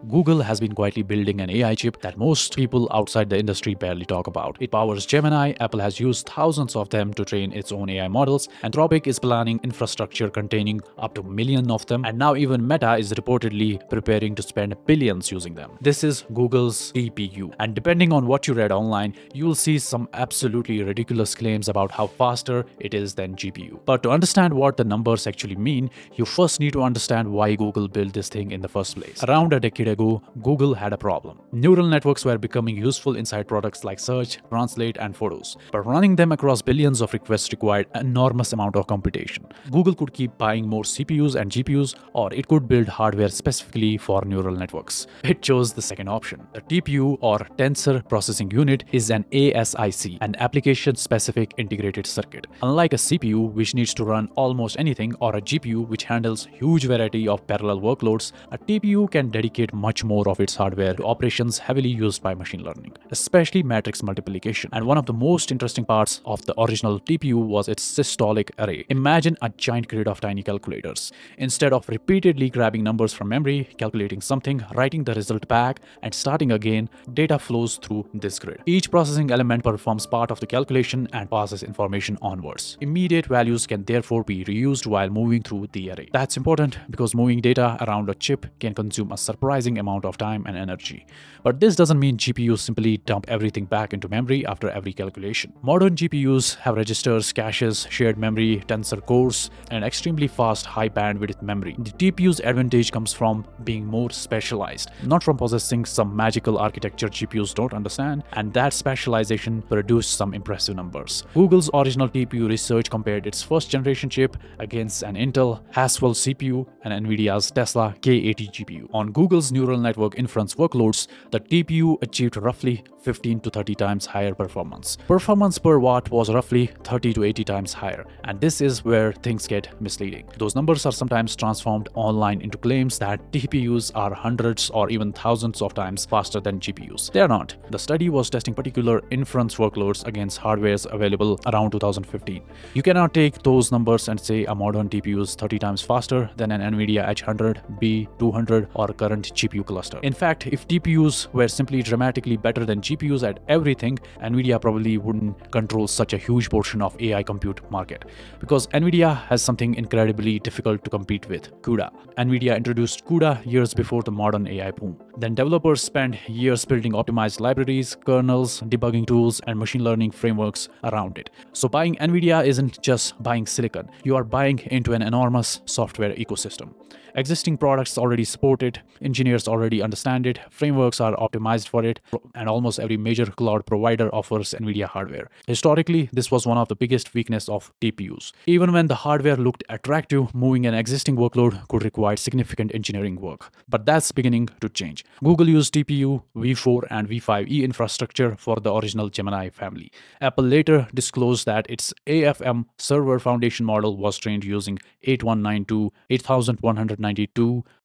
Google has been quietly building an AI chip that most people outside the industry barely talk about. It powers Gemini, Apple has used thousands of them to train its own AI models, Anthropic is planning infrastructure containing up to millions of them, and now even Meta is reportedly preparing to spend billions using them. This is Google's TPU, and depending on what you read online, you'll see some absolutely ridiculous claims about how faster it is than GPU. But to understand what the numbers actually mean, you first need to understand why Google built this thing in the first place. Around a decade ago, Google had a problem. Neural networks were becoming useful inside products like search, translate, and photos, but running them across billions of requests required an enormous amount of computation. Google could keep buying more CPUs and GPUs, or it could build hardware specifically for neural networks. It chose the second option. The TPU, or Tensor Processing Unit, is an ASIC, an application-specific integrated circuit. Unlike a CPU, which needs to run almost anything, or a GPU, which handles huge variety of parallel workloads, a TPU can dedicate much more of its hardware to operations heavily used by machine learning, especially matrix multiplication. And one of the most interesting parts of the original TPU was its systolic array. Imagine a giant grid of tiny calculators. Instead of repeatedly grabbing numbers from memory, calculating something, writing the result back, and starting again, data flows through this grid. Each processing element performs part of the calculation and passes information onwards. Immediate values can therefore be reused while moving through the array. That's important because moving data around a chip can consume a surprising amount of time and energy. But this doesn't mean GPUs simply dump everything back into memory after every calculation. Modern GPUs have registers, caches, shared memory, tensor cores, and extremely fast high bandwidth memory. The TPU's advantage comes from being more specialized, not from possessing some magical architecture GPUs don't understand, and that specialization produced some impressive numbers. Google's original TPU research compared its first generation chip against an Intel Haswell CPU and Nvidia's Tesla K80 GPU. On Google's neural network inference workloads, the TPU achieved roughly 15 to 30 times higher performance. Performance per watt was roughly 30 to 80 times higher, and this is where things get misleading. Those numbers are sometimes transformed online into claims that TPUs are hundreds or even thousands of times faster than GPUs. They are not. The study was testing particular inference workloads against hardwares available around 2015. You cannot take those numbers and say a modern TPU is 30 times faster than an Nvidia H100, B200, or current GPU cluster. In fact, if TPUs were simply dramatically better than GPUs at everything, Nvidia probably wouldn't control such a huge portion of AI compute market. Because Nvidia has something incredibly difficult to compete with: CUDA. Nvidia introduced CUDA years before the modern AI boom. Then developers spent years building optimized libraries, kernels, debugging tools, and machine learning frameworks around it. So buying Nvidia isn't just buying silicon. You are buying into an enormous software ecosystem. Existing products already support it, engineers already understand it, frameworks are optimized for it, and almost every major cloud provider offers Nvidia hardware. Historically, this was one of the biggest weaknesses of TPUs. Even when the hardware looked attractive, moving an existing workload could require significant engineering work. But that's beginning to change. Google used TPU, V4, and V5e infrastructure for the original Gemini family. Apple later disclosed that its AFM server foundation model was trained using 8192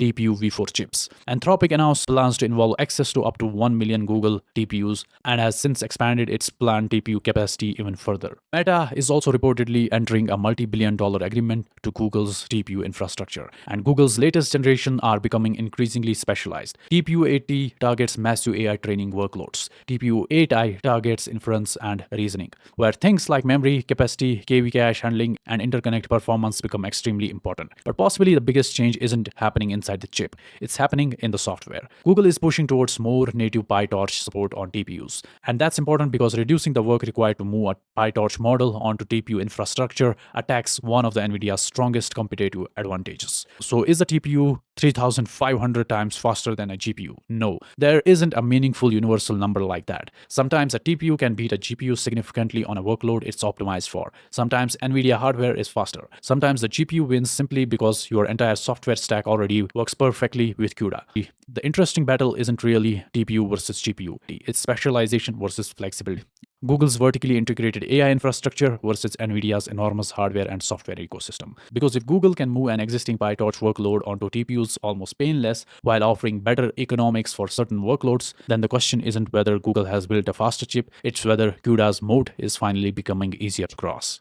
TPU V4 chips. Anthropic announced plans to involve access to up to 1 million Google TPUs and has since expanded its planned TPU capacity even further. Meta is also reportedly entering a multi-billion-dollar agreement to Google's TPU infrastructure, and Google's latest generation are becoming increasingly specialized. TPU 80 targets massive AI training workloads. TPU 8i targets inference and reasoning, where things like memory capacity, KV cache handling, and interconnect performance become extremely important. But possibly the biggest change isn't happening inside the chip, it's happening in the software. Google is pushing towards more native PyTorch support on TPUs, and that's important because reducing the work required to move a PyTorch model onto TPU infrastructure attacks one of the Nvidia's strongest competitive advantages. So is a TPU 3,500 times faster than a GPU? No, there isn't a meaningful universal number like that. Sometimes a TPU can beat a GPU significantly on a workload it's optimized for. Sometimes Nvidia hardware is faster. Sometimes the GPU wins simply because your entire software stack already works perfectly with CUDA. The interesting battle isn't really TPU versus GPU, it's specialization versus flexibility. Google's vertically integrated AI infrastructure versus Nvidia's enormous hardware and software ecosystem. Because if Google can move an existing PyTorch workload onto TPUs almost painless while offering better economics for certain workloads, then the question isn't whether Google has built a faster chip, it's whether CUDA's moat is finally becoming easier to cross.